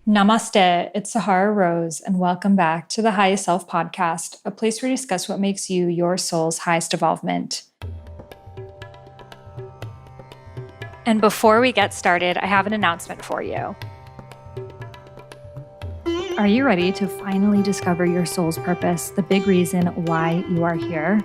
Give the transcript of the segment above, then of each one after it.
Namaste, it's Sahara Rose, and welcome back to the Highest Self podcast, a place where we discuss what makes you your soul's highest evolvement. And before we get started, I have an announcement for you. Are you ready to finally discover your soul's purpose, the big reason why you are here?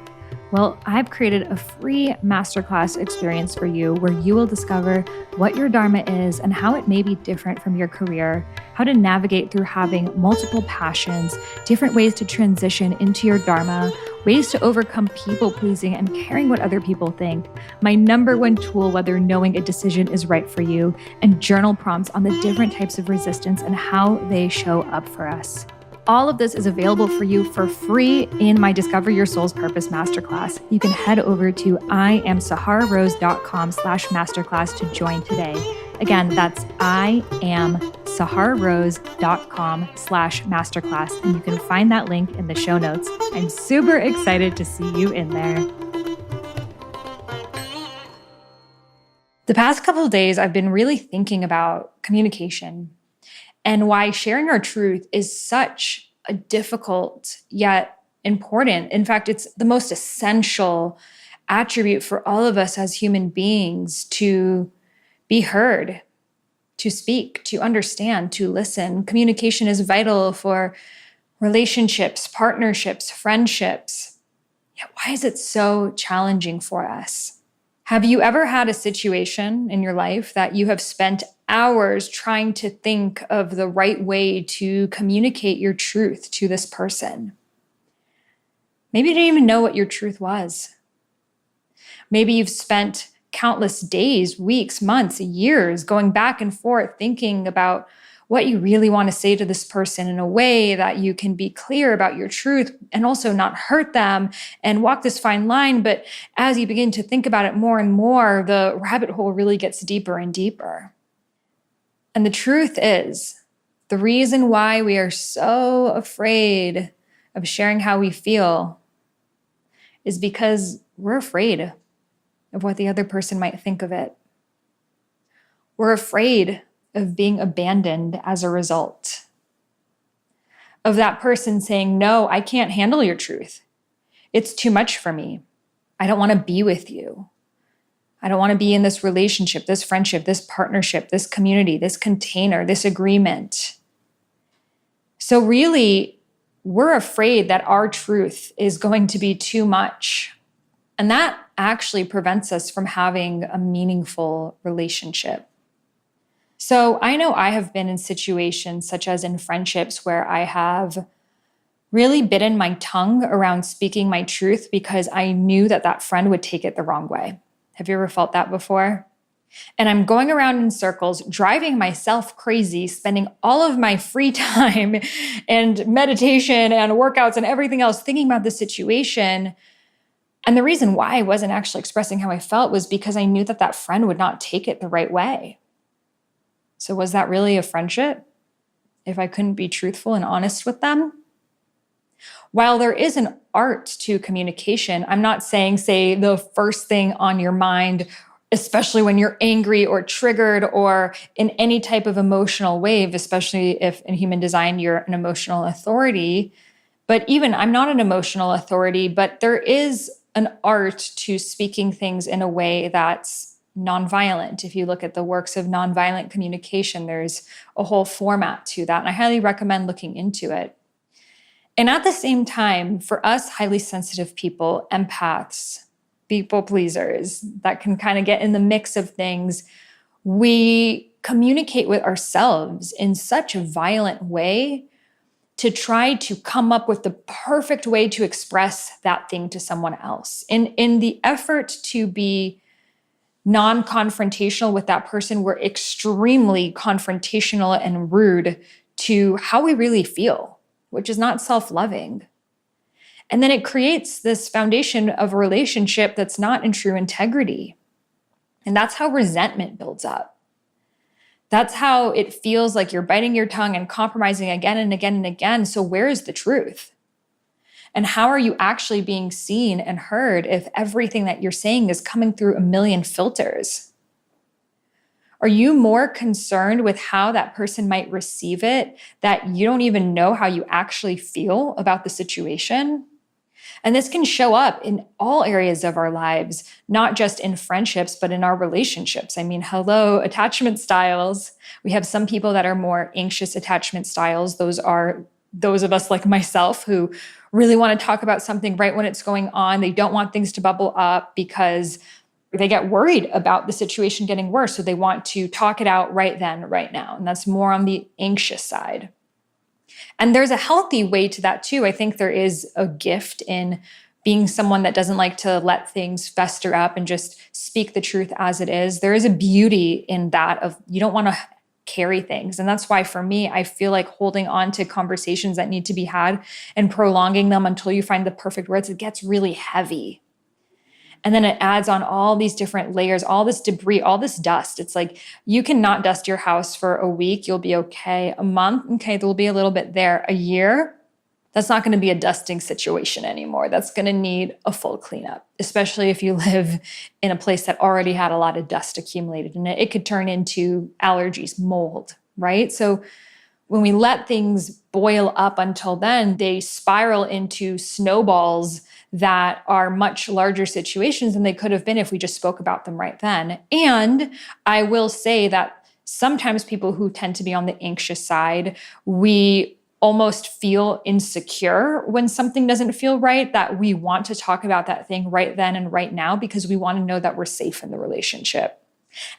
Well, I've created a free masterclass experience for you where you will discover what your Dharma is and how it may be different from your career, how to navigate through having multiple passions, different ways to transition into your Dharma, ways to overcome people-pleasing and caring what other people think, my number one tool whether knowing a decision is right for you, and journal prompts on the different types of resistance and how they show up for us. All of this is available for you for free in my Discover Your Soul's Purpose Masterclass. You can head over to iamsahararose.com/masterclass to join today. Again, that's iamsahararose.com/masterclass, and you can find that link in the show notes. I'm super excited to see you in there. The past couple of days, I've been really thinking about communication and why sharing our truth is such a difficult yet important. In fact, it's the most essential attribute for all of us as human beings to be heard, to speak, to understand, to listen. Communication is vital for relationships, partnerships, friendships. Yet why is it so challenging for us? Have you ever had a situation in your life that you have spent hours trying to think of the right way to communicate your truth to this person? Maybe you didn't even know what your truth was. Maybe you've spent countless days, weeks, months, years going back and forth thinking about what you really want to say to this person in a way that you can be clear about your truth and also not hurt them and walk this fine line. But as you begin to think about it more and more, the rabbit hole really gets deeper and deeper. And the truth is, the reason why we are so afraid of sharing how we feel is because we're afraid of what the other person might think of it. We're afraid of being abandoned as a result. Of that person saying, no, I can't handle your truth. It's too much for me. I don't want to be with you. I don't want to be in this relationship, this friendship, this partnership, this community, this container, this agreement. So really, we're afraid that our truth is going to be too much. And that actually prevents us from having a meaningful relationship. So I know I have been in situations such as in friendships where I have really bitten my tongue around speaking my truth because I knew that that friend would take it the wrong way. Have you ever felt that before? And I'm going around in circles, driving myself crazy, spending all of my free time and meditation and workouts and everything else thinking about the situation. And the reason why I wasn't actually expressing how I felt was because I knew that that friend would not take it the right way. So was that really a friendship if I couldn't be truthful and honest with them? While there is an art to communication, I'm not saying say the first thing on your mind, especially when you're angry or triggered or in any type of emotional wave, especially if in human design you're an emotional authority. But even I'm not an emotional authority, but there is an art to speaking things in a way that's nonviolent. If you look at the works of nonviolent communication, there's a whole format to that. And I highly recommend looking into it. And at the same time, for us highly sensitive people, empaths, people pleasers that can kind of get in the mix of things, we communicate with ourselves in such a violent way to try to come up with the perfect way to express that thing to someone else. In the effort to be non-confrontational with that person, we're extremely confrontational and rude to how we really feel, which is not self-loving. And then it creates this foundation of a relationship that's not in true integrity. And that's how resentment builds up. That's how it feels like you're biting your tongue and compromising again and again and again. So where is the truth? And how are you actually being seen and heard if everything that you're saying is coming through a million filters? Are you more concerned with how that person might receive it, that you don't even know how you actually feel about the situation? And this can show up in all areas of our lives, not just in friendships, but in our relationships. I mean, hello, attachment styles. We have some people that are more anxious attachment styles. Those are those of us like myself who really want to talk about something right when it's going on. They don't want things to bubble up because they get worried about the situation getting worse. So they want to talk it out right then, right now. And that's more on the anxious side. And there's a healthy way to that too. I think there is a gift in being someone that doesn't like to let things fester up and just speak the truth as it is. There is a beauty in that of you don't want to carry things. And that's why for me, I feel like holding on to conversations that need to be had and prolonging them until you find the perfect words, it gets really heavy. And then it adds on all these different layers, all this debris, all this dust. It's like you cannot dust your house for a week. You'll be okay. A month, okay, there'll be a little bit there. A year, that's not going to be a dusting situation anymore. That's going to need a full cleanup, especially if you live in a place that already had a lot of dust accumulated in it. It could turn into allergies, mold, right? So when we let things boil up until then, they spiral into snowballs that are much larger situations than they could have been if we just spoke about them right then. And I will say that sometimes people who tend to be on the anxious side, we almost feel insecure when something doesn't feel right, that we want to talk about that thing right then and right now because we want to know that we're safe in the relationship.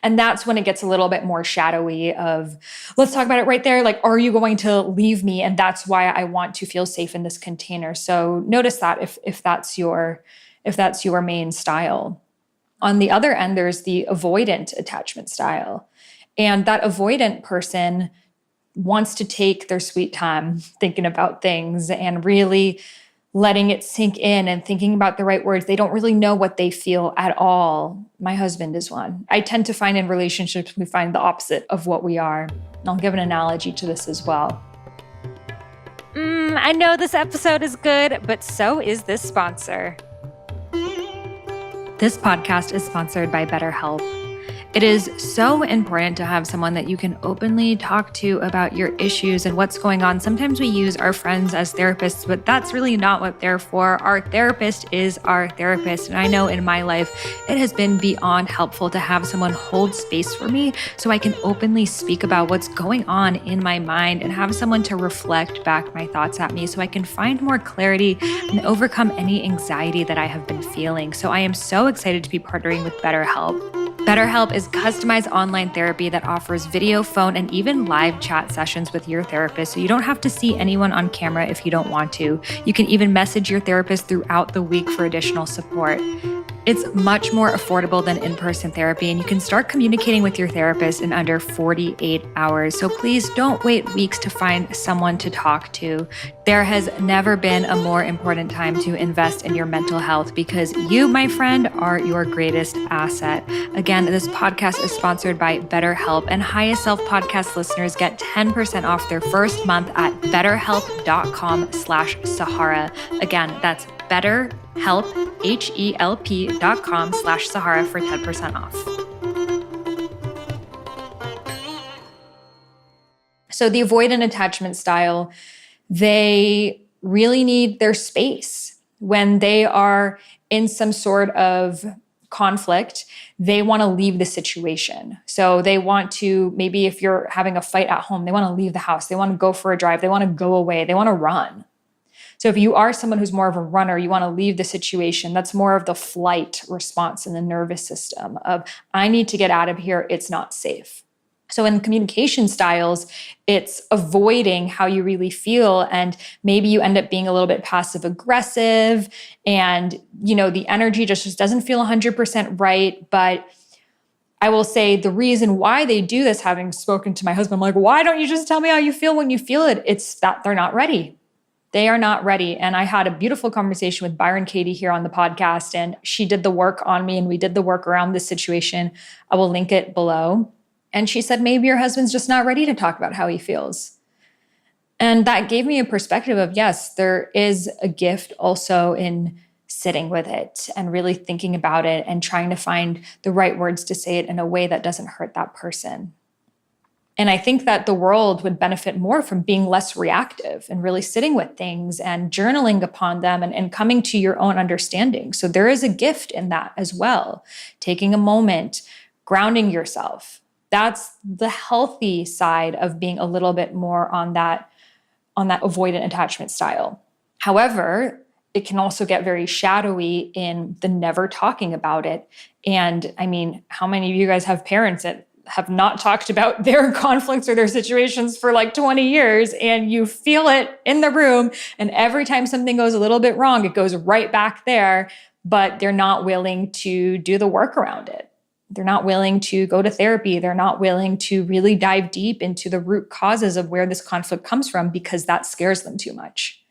And that's when it gets a little bit more shadowy of, let's talk about it right there. Like, are you going to leave me? And that's why I want to feel safe in this container. So notice that if that's your main style. On the other end, there's the avoidant attachment style. And that avoidant person wants to take their sweet time thinking about things and really letting it sink in and thinking about the right words. They don't really know what they feel at all. My husband is one. I tend to find in relationships, we find the opposite of what we are. And I'll give an analogy to this as well. I know this episode is good, but so is this sponsor. This podcast is sponsored by BetterHelp. It is so important to have someone that you can openly talk to about your issues and what's going on. Sometimes we use our friends as therapists, but that's really not what they're for. Our therapist is our therapist. And I know in my life, it has been beyond helpful to have someone hold space for me so I can openly speak about what's going on in my mind and have someone to reflect back my thoughts at me so I can find more clarity and overcome any anxiety that I have been feeling. So I am so excited to be partnering with BetterHelp. BetterHelp is customized online therapy that offers video, phone, and even live chat sessions with your therapist, so you don't have to see anyone on camera if you don't want to. You can even message your therapist throughout the week for additional support. It's much more affordable than in-person therapy, and you can start communicating with your therapist in under 48 hours. So please don't wait weeks to find someone to talk to. There has never been a more important time to invest in your mental health because you, my friend, are your greatest asset. Again, this podcast is sponsored by BetterHelp, and Highest Self podcast listeners get 10% off their first month at betterhelp.com/Sahara. Again, that's BetterHelp, HELP.com/Sahara for 10% off. So the avoidant attachment style, they really need their space. When they are in some sort of conflict, they want to leave the situation. So they want to, maybe if you're having a fight at home, they want to leave the house. They want to go for a drive. They want to go away. They want to run. So if you are someone who's more of a runner, you want to leave the situation. That's more of the flight response in the nervous system of, I need to get out of here. It's not safe. So in communication styles, it's avoiding how you really feel. And maybe you end up being a little bit passive aggressive and, the energy just doesn't feel 100% right. But I will say the reason why they do this, having spoken to my husband, I'm like, why don't you just tell me how you feel when you feel it? It's that they're not ready. They are not ready. And I had a beautiful conversation with Byron Katie here on the podcast, and she did the work on me and we did the work around this situation. I will link it below. And she said, maybe your husband's just not ready to talk about how he feels. And that gave me a perspective of, yes, there is a gift also in sitting with it and really thinking about it and trying to find the right words to say it in a way that doesn't hurt that person. And I think that the world would benefit more from being less reactive and really sitting with things and journaling upon them and coming to your own understanding. So there is a gift in that as well. Taking a moment, grounding yourself. That's the healthy side of being a little bit more on that avoidant attachment style. However, it can also get very shadowy in the never talking about it. And I mean, how many of you guys have parents that have not talked about their conflicts or their situations for like 20 years, and you feel it in the room, and every time something goes a little bit wrong, it goes right back there, but they're not willing to do the work around it. They're not willing to go to therapy. They're not willing to really dive deep into the root causes of where this conflict comes from, because that scares them too much,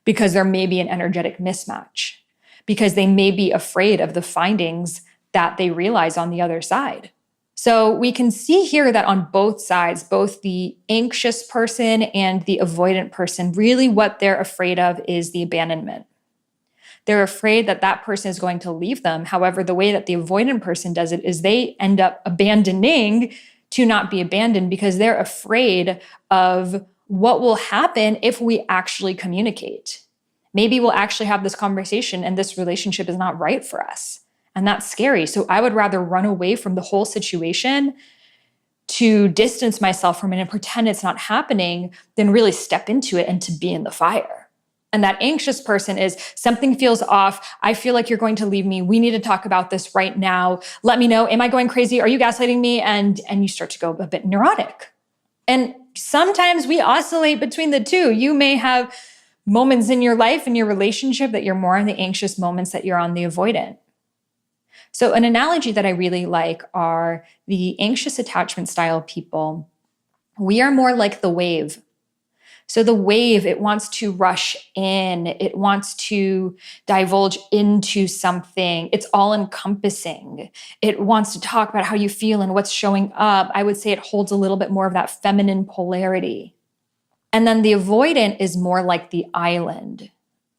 because there may be an energetic mismatch, because they may be afraid of the findings that they realize on the other side. So we can see here that on both sides, both the anxious person and the avoidant person, really what they're afraid of is the abandonment. They're afraid that that person is going to leave them. However, the way that the avoidant person does it is they end up abandoning to not be abandoned, because they're afraid of what will happen if we actually communicate. Maybe we'll actually have this conversation and this relationship is not right for us. And that's scary. So I would rather run away from the whole situation to distance myself from it and pretend it's not happening than really step into it and to be in the fire. And that anxious person is, something feels off. I feel like you're going to leave me. We need to talk about this right now. Let me know. Am I going crazy? Are you gaslighting me? And you start to go a bit neurotic. And sometimes we oscillate between the two. You may have moments in your life, in your relationship, that you're more on the anxious, moments that you're on the avoidant. So an analogy that I really like are the anxious attachment style people. We are more like the wave. So the wave, it wants to rush in. It wants to divulge into something. It's all encompassing. It wants to talk about how you feel and what's showing up. I would say it holds a little bit more of that feminine polarity. And then the avoidant is more like the island.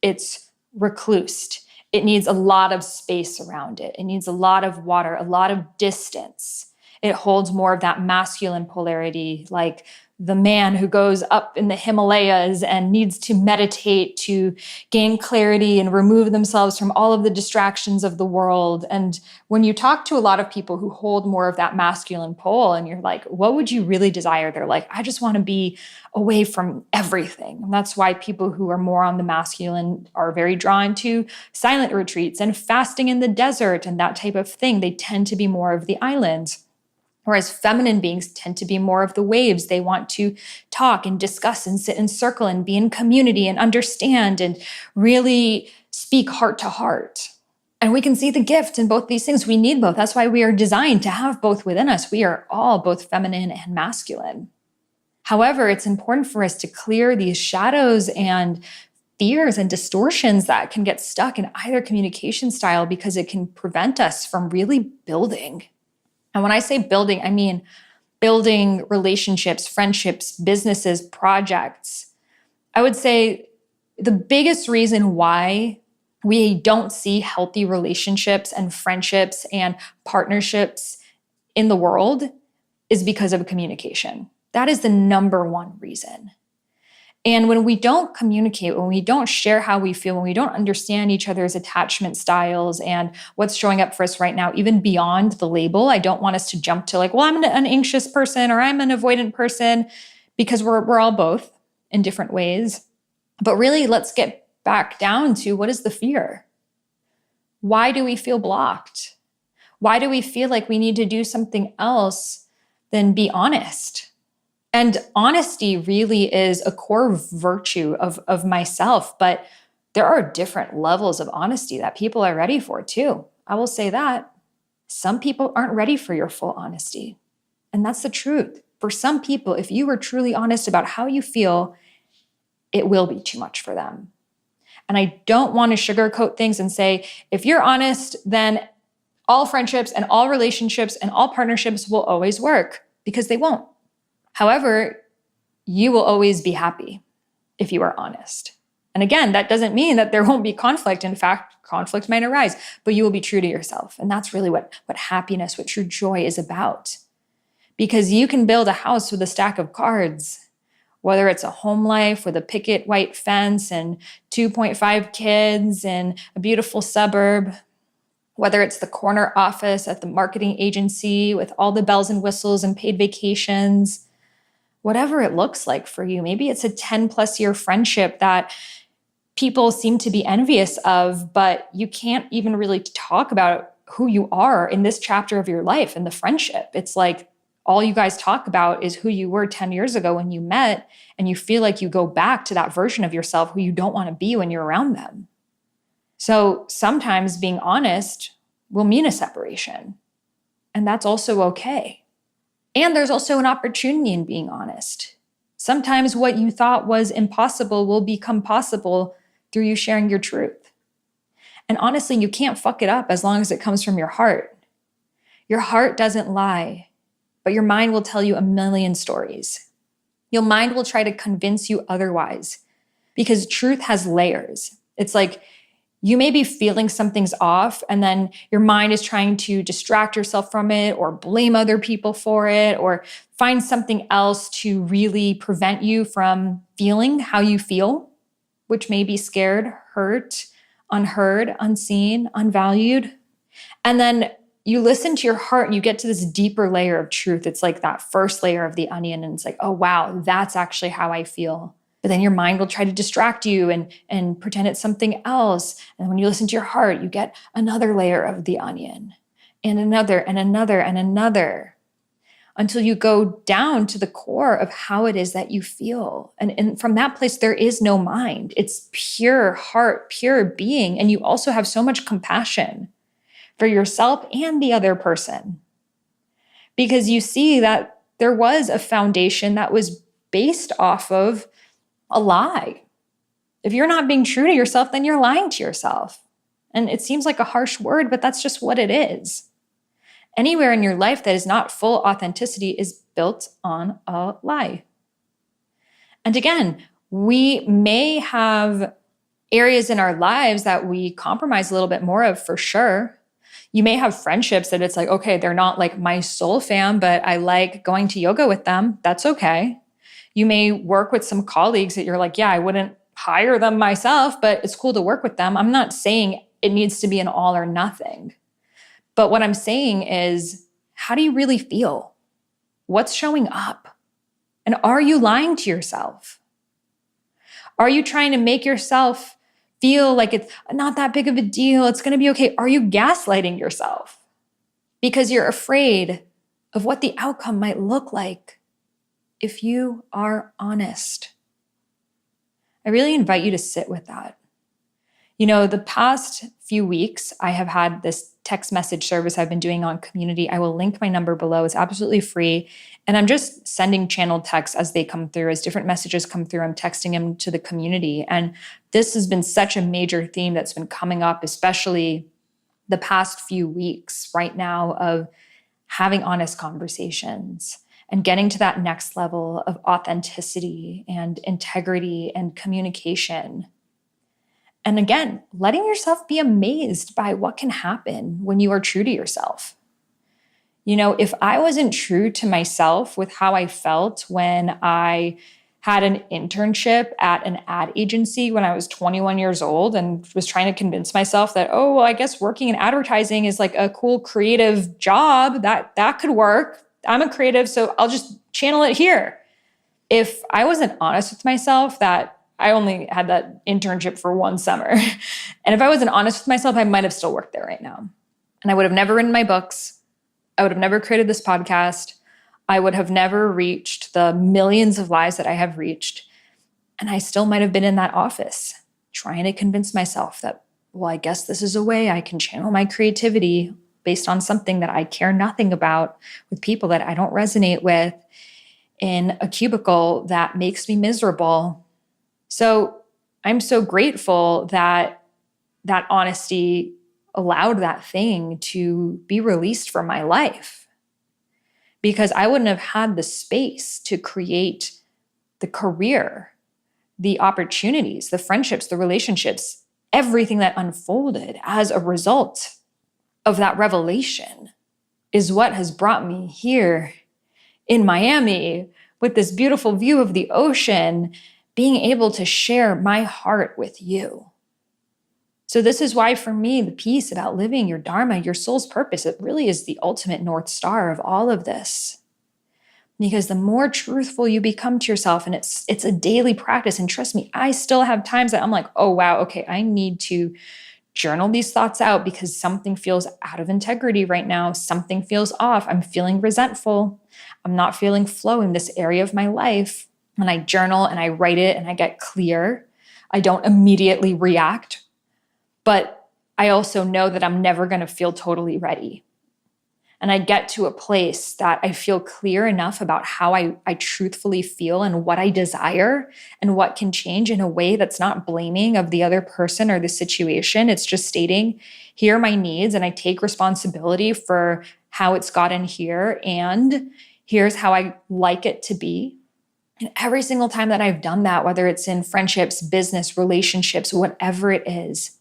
It's reclused. It needs a lot of space around it. It needs a lot of water, a lot of distance. It holds more of that masculine polarity, like the man who goes up in the Himalayas and needs to meditate to gain clarity and remove themselves from all of the distractions of the world. And when you talk to a lot of people who hold more of that masculine pole and you're like, what would you really desire? They're like, I just want to be away from everything. And that's why people who are more on the masculine are very drawn to silent retreats and fasting in the desert and that type of thing. They tend to be more of the islands. Whereas feminine beings tend to be more of the waves. They want to talk and discuss and sit in circle and be in community and understand and really speak heart to heart. And we can see the gift in both these things. We need both. That's why we are designed to have both within us. We are all both feminine and masculine. However, it's important for us to clear these shadows and fears and distortions that can get stuck in either communication style, because it can prevent us from really building. And when I say building, I mean building relationships, friendships, businesses, projects. I would say the biggest reason why we don't see healthy relationships and friendships and partnerships in the world is because of communication. That is the number one reason. And when we don't communicate, when we don't share how we feel, when we don't understand each other's attachment styles and what's showing up for us right now, even beyond the label, I don't want us to jump to like, well, I'm an anxious person or I'm an avoidant person, because we're all both in different ways. But really, let's get back down to, what is the fear? Why do we feel blocked? Why do we feel like we need to do something else than be honest? And honesty really is a core virtue of myself, but there are different levels of honesty that people are ready for too. I will say that some people aren't ready for your full honesty. And that's the truth. For some people, if you are truly honest about how you feel, it will be too much for them. And I don't want to sugarcoat things and say, if you're honest, then all friendships and all relationships and all partnerships will always work, because they won't. However, you will always be happy if you are honest. And again, that doesn't mean that there won't be conflict. In fact, conflict might arise, but you will be true to yourself. And that's really what happiness, what true joy is about. Because you can build a house with a stack of cards, whether it's a home life with a picket white fence and 2.5 kids and a beautiful suburb, whether it's the corner office at the marketing agency with all the bells and whistles and paid vacations, whatever it looks like for you. Maybe it's a 10 plus year friendship that people seem to be envious of, but you can't even really talk about who you are in this chapter of your life and the friendship. It's like all you guys talk about is who you were 10 years ago when you met, and you feel like you go back to that version of yourself who you don't want to be when you're around them. So sometimes being honest will mean a separation, and that's also okay. And there's also an opportunity in being honest. Sometimes what you thought was impossible will become possible through you sharing your truth. And honestly, you can't fuck it up as long as it comes from your heart. Your heart doesn't lie, but your mind will tell you a million stories. Your mind will try to convince you otherwise, because truth has layers. It's like you may be feeling something's off, and then your mind is trying to distract yourself from it or blame other people for it or find something else to really prevent you from feeling how you feel, which may be scared, hurt, unheard, unseen, unvalued. And then you listen to your heart and you get to this deeper layer of truth. It's like that first layer of the onion, and it's like, oh, wow, that's actually how I feel. But then your mind will try to distract you and pretend it's something else. And when you listen to your heart, you get another layer of the onion and another and another and another until you go down to the core of how it is that you feel. And from that place, there is no mind. It's pure heart, pure being. And you also have so much compassion for yourself and the other person, because you see that there was a foundation that was based off of a lie. If you're not being true to yourself, then you're lying to yourself. And it seems like a harsh word, but that's just what it is. Anywhere in your life that is not full authenticity is built on a lie. And again, we may have areas in our lives that we compromise a little bit more of, for sure. You may have friendships that it's like, okay, they're not like my soul fam, but I like going to yoga with them. That's okay. You may work with some colleagues that you're like, yeah, I wouldn't hire them myself, but it's cool to work with them. I'm not saying it needs to be an all or nothing. But what I'm saying is, how do you really feel? What's showing up? And are you lying to yourself? Are you trying to make yourself feel like it's not that big of a deal? It's going to be okay. Are you gaslighting yourself because you're afraid of what the outcome might look like if you are honest? I really invite you to sit with that. You know, the past few weeks, I have had this text message service I've been doing on Community. I will link my number below. It's absolutely free. And I'm just sending channeled texts as they come through, as different messages come through. I'm texting them to the community. And this has been such a major theme that's been coming up, especially the past few weeks right now, of having honest conversations and getting to that next level of authenticity and integrity and communication. And again, letting yourself be amazed by what can happen when you are true to yourself. You know, if I wasn't true to myself with how I felt when I had an internship at an ad agency when I was 21 years old and was trying to convince myself that, oh, well, I guess working in advertising is like a cool creative job, that could work. I'm a creative, so I'll just channel it here. If I wasn't honest with myself that I only had that internship for one summer. And if I wasn't honest with myself, I might have still worked there right now. And I would have never written my books. I would have never created this podcast. I would have never reached the millions of lives that I have reached. And I still might have been in that office trying to convince myself that, well, I guess this is a way I can channel my creativity based on something that I care nothing about, with people that I don't resonate with, in a cubicle that makes me miserable. So I'm so grateful that that honesty allowed that thing to be released from my life, because I wouldn't have had the space to create the career the opportunities, the friendships, the relationships, everything that unfolded as a result of that revelation is what has brought me here in Miami with this beautiful view of the ocean, being able to share my heart with you. So this is why, for me, the piece about living your Dharma, your soul's purpose, it really is the ultimate North Star of all of this. Because the more truthful you become to yourself, and it's a daily practice, and trust me, I still have times that I'm like, oh, wow, okay, I need to journal these thoughts out because something feels out of integrity right now. Something feels off. I'm feeling resentful. I'm not feeling flow in this area of my life. When I journal and I write it and I get clear, I don't immediately react, but I also know that I'm never going to feel totally ready. And I get to a place that I feel clear enough about how I truthfully feel and what I desire and what can change in a way that's not blaming of the other person or the situation. It's just stating, here are my needs, and I take responsibility for how it's gotten here, and here's how I like it to be. And every single time that I've done that, whether it's in friendships, business, relationships, whatever it is,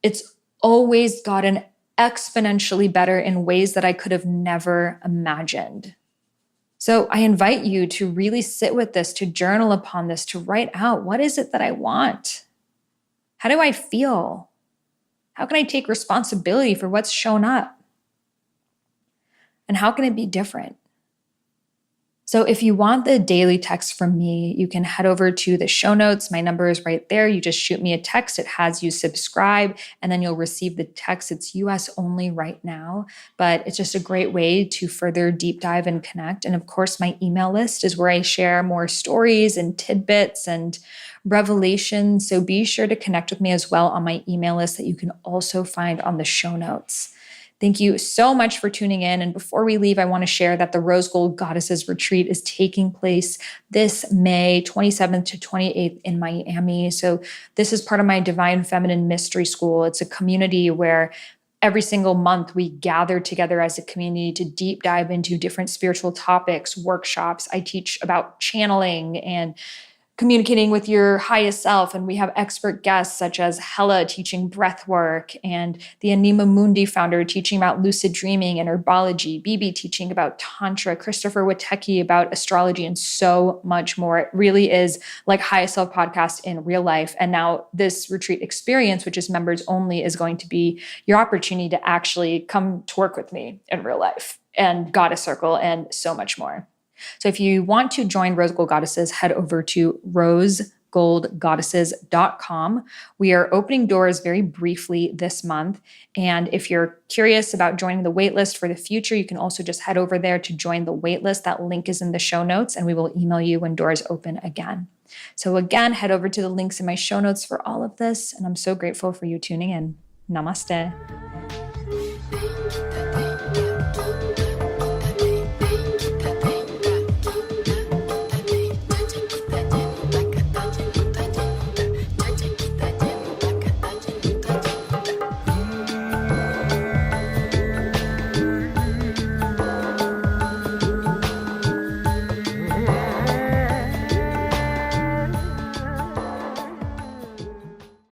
it's always gotten exponentially better in ways that I could have never imagined. So I invite you to really sit with this, to journal upon this, to write out, what is it that I want? How do I feel? How can I take responsibility for what's shown up? And how can it be different? So if you want the daily text from me, you can head over to the show notes. My number is right there. You just shoot me a text. It has you subscribe, and then you'll receive the text. It's US only right now, but it's just a great way to further deep dive and connect. And of course, my email list is where I share more stories and tidbits and revelations. So be sure to connect with me as well on my email list that you can also find on the show notes. Thank you so much for tuning in. And before we leave, I want to share that the Rose Gold Goddesses Retreat is taking place this May 27th to 28th in Miami. So this is part of my Divine Feminine Mystery School. It's a community where every single month we gather together as a community to deep dive into different spiritual topics, workshops. I teach about channeling and communicating with your highest self. And we have expert guests such as Hella teaching breath work, and the Anima Mundi founder teaching about lucid dreaming and herbology, Bibi teaching about Tantra, Christopher Witecki about astrology, and so much more. It really is like Highest Self podcast in real life. And now this retreat experience, which is members only, is going to be your opportunity to actually come to work with me in real life and Goddess Circle and so much more. So if you want to join Rose Gold Goddesses, head over to rosegoldgoddesses.com. We are opening doors very briefly this month. And if you're curious about joining the waitlist for the future, you can also just head over there to join the waitlist. That link is in the show notes, and we will email you when doors open again. So again, head over to the links in my show notes for all of this. And I'm so grateful for you tuning in. Namaste.